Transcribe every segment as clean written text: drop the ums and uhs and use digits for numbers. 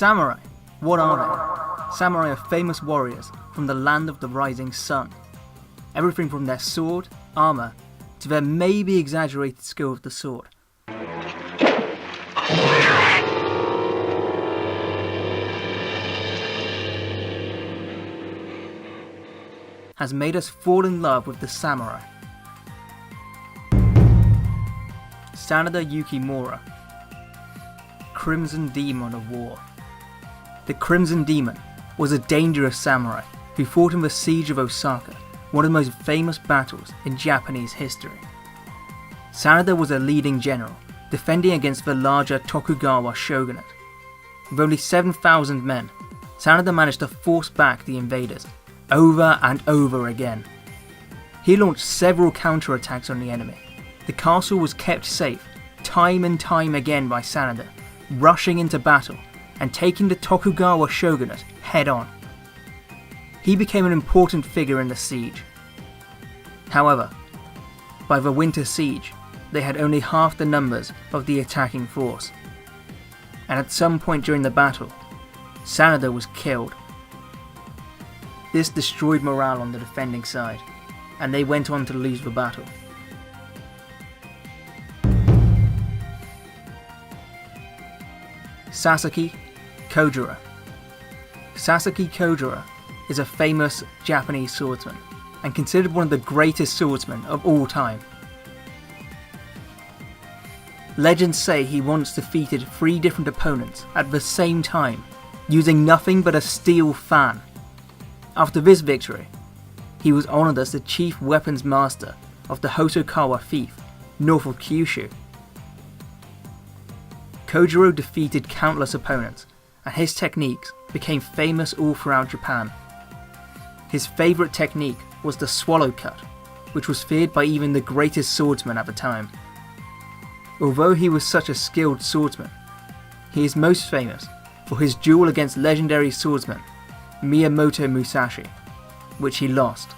Samurai. What are they? Samurai are famous warriors from the land of the rising sun. Everything from their sword, armour, to their maybe exaggerated skill with the sword. Has made us fall in love with the samurai. Sanada Yukimura, Crimson Demon of War. The Crimson Demon was a dangerous samurai who fought in the Siege of Osaka, one of the most famous battles in Japanese history. Sanada was a leading general, defending against the larger Tokugawa shogunate. With only 7,000 men, Sanada managed to force back the invaders over and over again. He launched several counterattacks on the enemy. The castle was kept safe time and time again by Sanada, rushing into battle and taking the Tokugawa shogunate head on. He became an important figure in the siege. However, by the winter siege, they had only half the numbers of the attacking force, and at some point during the battle, Sanada was killed. This destroyed morale on the defending side, and they went on to lose the battle. Sasaki Rogiro. Sasaki Rogiro is a famous Japanese swordsman and considered one of the greatest swordsmen of all time. Legends say he once defeated 3 different opponents at the same time, using nothing but a steel fan. After this victory, he was honoured as the chief weapons master of the Hosokawa fief, north of Kyushu. Rogiro defeated countless opponents, and his techniques became famous all throughout Japan. His favourite technique was the swallow cut, which was feared by even the greatest swordsmen at the time. Although he was such a skilled swordsman, he is most famous for his duel against legendary swordsman Miyamoto Musashi, which he lost.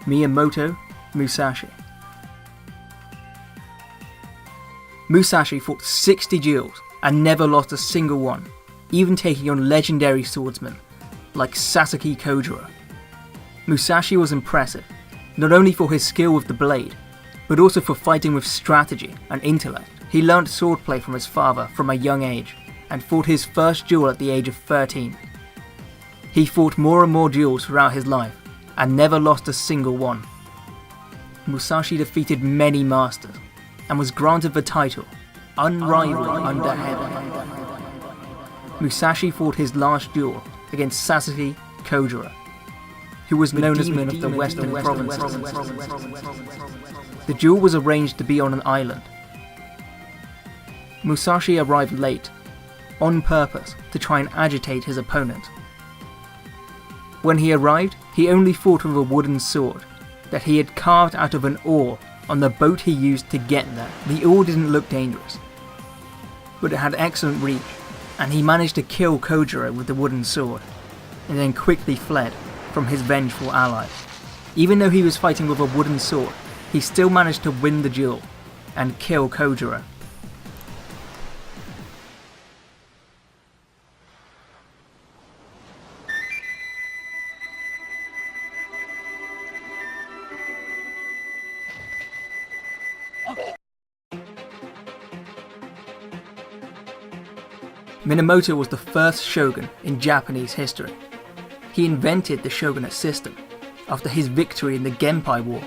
Miyamoto Musashi. Musashi fought 60 duels and never lost a single one, even taking on legendary swordsmen like Sasaki Rogiro. Musashi was impressive, not only for his skill with the blade, but also for fighting with strategy and intellect. He learnt swordplay from his father from a young age, and fought his first duel at the age of 13. He fought more and more duels throughout his life, and never lost a single one. Musashi defeated many masters, and was granted the title, Unrivaled Under Heaven. Musashi fought his last duel against Sasaki Rogiro, who was known as Demon of the Western Provinces. The duel was arranged to be on an island. Musashi arrived late, on purpose to try and agitate his opponent. When he arrived, he only fought with a wooden sword that he had carved out of an oar on the boat he used to get there. The oar didn't look dangerous, but it had excellent reach, and he managed to kill Rogiro with the wooden sword, and then quickly fled from his vengeful ally. Even though he was fighting with a wooden sword, he still managed to win the duel and kill Rogiro. Minamoto was the first shogun in Japanese history. He invented the shogunate system after his victory in the Genpei War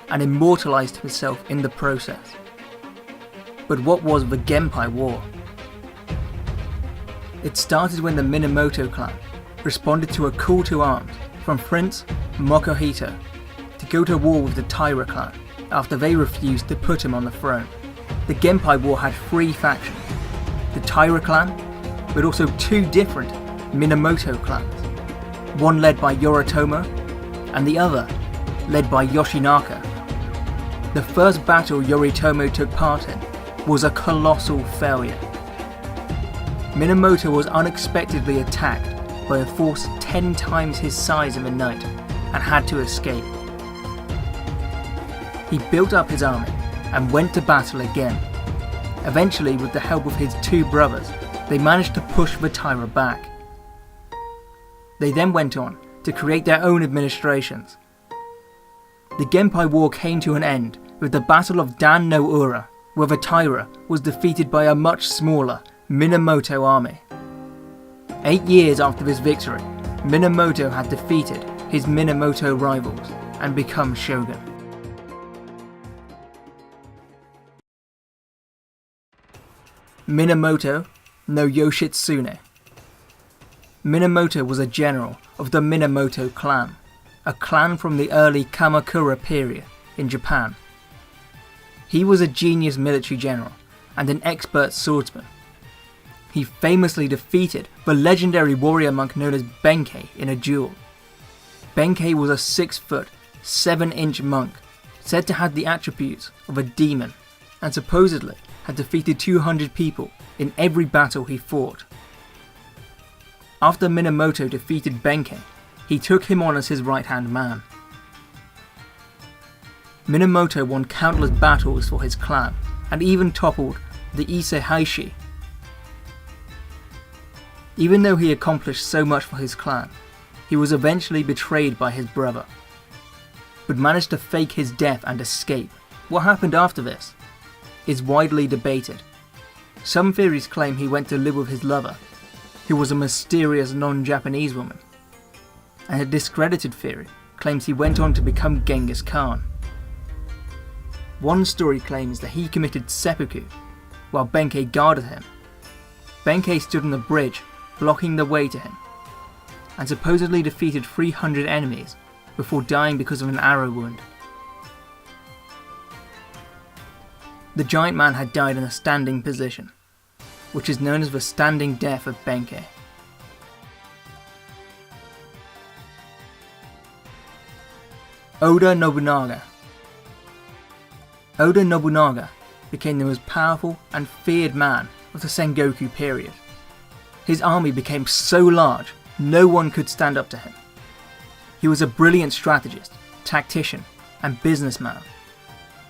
and immortalized himself in the process. But what was the Genpei War? It started when the Minamoto clan responded to a call to arms from Prince Mokuhito to go to war with the Taira clan after they refused to put him on the throne. The Genpei War had 3 factions: the Taira clan, but also 2 different Minamoto clans, one led by Yoritomo and the other led by Yoshinaka. The first battle Yoritomo took part in was a colossal failure. Minamoto was unexpectedly attacked by a force 10 times his size in the night and had to escape. He built up his army and went to battle again. Eventually, with the help of his two brothers, they managed to push the Taira back. They then went on to create their own administrations. The Genpei War came to an end with the Battle of Dan no Ura, where the Taira was defeated by a much smaller Minamoto army. 8 years after this victory, Minamoto had defeated his Minamoto rivals and become shogun. Minamoto No Yoshitsune. Minamoto was a general of the Minamoto clan, a clan from the early Kamakura period in Japan. He was a genius military general and an expert swordsman. He famously defeated the legendary warrior monk known as Benkei in a duel. Benkei was a 6-foot, 7-inch monk, said to have the attributes of a demon, and supposedly had defeated 200 people in every battle he fought. After Minamoto defeated Benkei, he took him on as his right-hand man. Minamoto won countless battles for his clan, and even toppled the Ise Heishi. Even though he accomplished so much for his clan, he was eventually betrayed by his brother, but managed to fake his death and escape. What happened after this is widely debated. Some theories claim he went to live with his lover, who was a mysterious non-Japanese woman, and a discredited theory claims he went on to become Genghis Khan. One story claims that he committed seppuku while Benkei guarded him. Benkei stood on the bridge blocking the way to him, and supposedly defeated 300 enemies before dying because of an arrow wound. The giant man had died in a standing position, which is known as the standing death of Benkei. Oda Nobunaga. Oda Nobunaga became the most powerful and feared man of the Sengoku period. His army became so large, no one could stand up to him. He was a brilliant strategist, tactician, and businessman.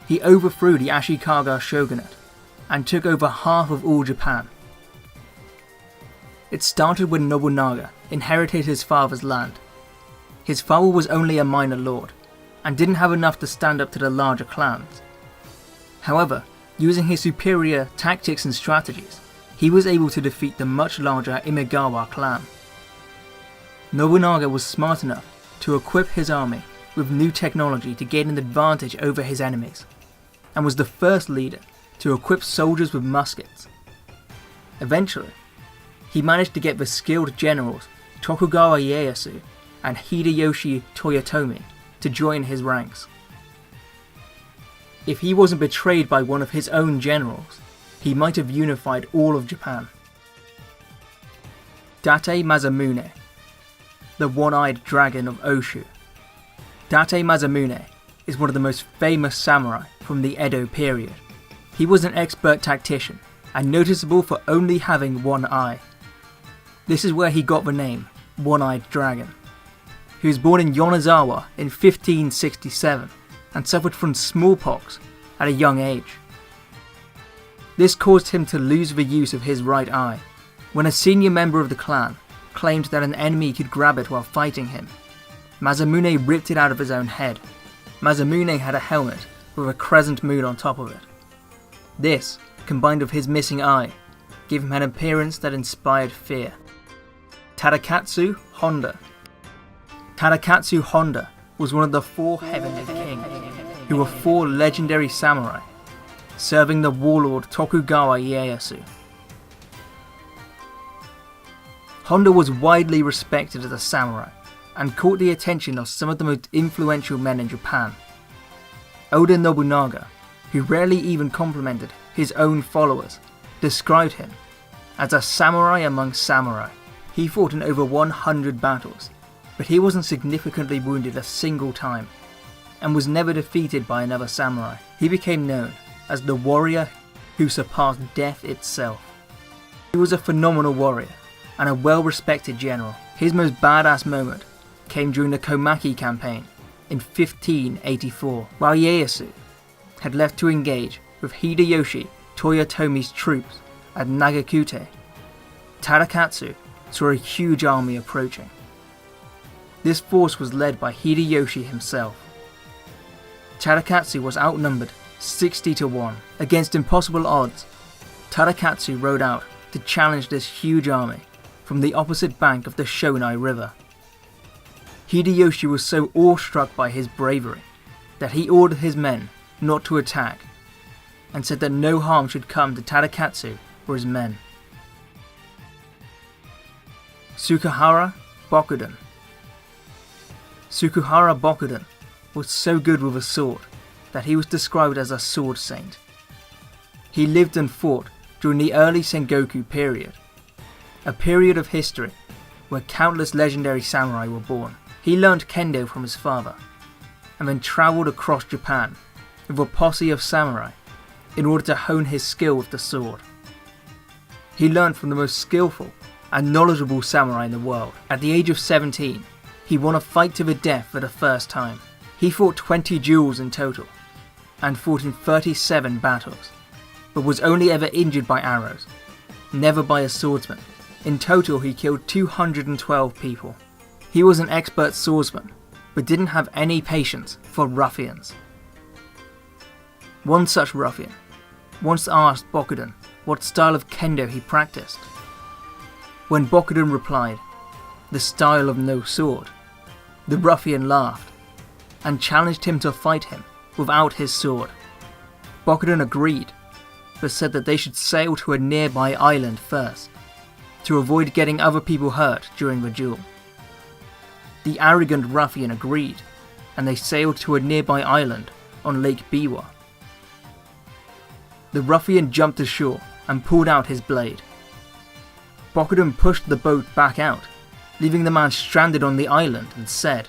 He overthrew the Ashikaga shogunate and took over half of all Japan. It started when Nobunaga inherited his father's land. His father was only a minor lord, and didn't have enough to stand up to the larger clans. However, using his superior tactics and strategies, he was able to defeat the much larger Imagawa clan. Nobunaga was smart enough to equip his army with new technology to gain an advantage over his enemies, and was the first leader to equip soldiers with muskets. Eventually, he managed to get the skilled generals Tokugawa Ieyasu and Hideyoshi Toyotomi to join his ranks. If he wasn't betrayed by one of his own generals, he might have unified all of Japan. Date Masamune, the one-eyed dragon of Oshu. Date Masamune is one of the most famous samurai from the Edo period. He was an expert tactician and noticeable for only having one eye. This is where he got the name One-Eyed Dragon. He was born in Yonezawa in 1567 and suffered from smallpox at a young age. This caused him to lose the use of his right eye. When a senior member of the clan claimed that an enemy could grab it while fighting him, Masamune ripped it out of his own head. Masamune had a helmet with a crescent moon on top of it. This, combined with his missing eye, gave him an appearance that inspired fear. Tadakatsu Honda. Tadakatsu Honda was one of the 4 Heavenly Kings, who were 4 legendary samurai, serving the warlord Tokugawa Ieyasu. Honda was widely respected as a samurai, and caught the attention of some of the most influential men in Japan. Oda Nobunaga, who rarely even complimented his own followers, described him as a samurai among samurai. He fought in over 100 battles, but he wasn't significantly wounded a single time, and was never defeated by another samurai. He became known as the warrior who surpassed death itself. He was a phenomenal warrior, and a well-respected general. His most badass moment came during the Komaki campaign in 1584, while Ieyasu had left to engage with Hideyoshi Toyotomi's troops at Nagakute, Tadakatsu saw a huge army approaching. This force was led by Hideyoshi himself. Tadakatsu was outnumbered 60-1. Against impossible odds, Tadakatsu rode out to challenge this huge army from the opposite bank of the Shonai River. Hideyoshi was so awestruck by his bravery that he ordered his men not to attack and said that no harm should come to Tadakatsu or his men. Sukahara Bokuden. Sukahara Bokuden was so good with a sword that he was described as a sword saint. He lived and fought during the early Sengoku period, a period of history where countless legendary samurai were born. He learnt kendo from his father, and then travelled across Japan with a posse of samurai in order to hone his skill with the sword. He learnt from the most skillful and knowledgeable samurai in the world. At the age of 17, he won a fight to the death for the first time. He fought 20 duels in total, and fought in 37 battles, but was only ever injured by arrows, never by a swordsman. In total, he killed 212 people. He was an expert swordsman, but didn't have any patience for ruffians. One such ruffian once asked Bokuden what style of kendo he practiced. When Bokuden replied, "The style of no sword," the ruffian laughed and challenged him to fight him without his sword. Bokuden agreed, but said that they should sail to a nearby island first, to avoid getting other people hurt during the duel. The arrogant ruffian agreed, and they sailed to a nearby island on Lake Biwa. The ruffian jumped ashore and pulled out his blade. Bokuden pushed the boat back out, leaving the man stranded on the island, and said,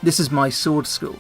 "This is my sword school.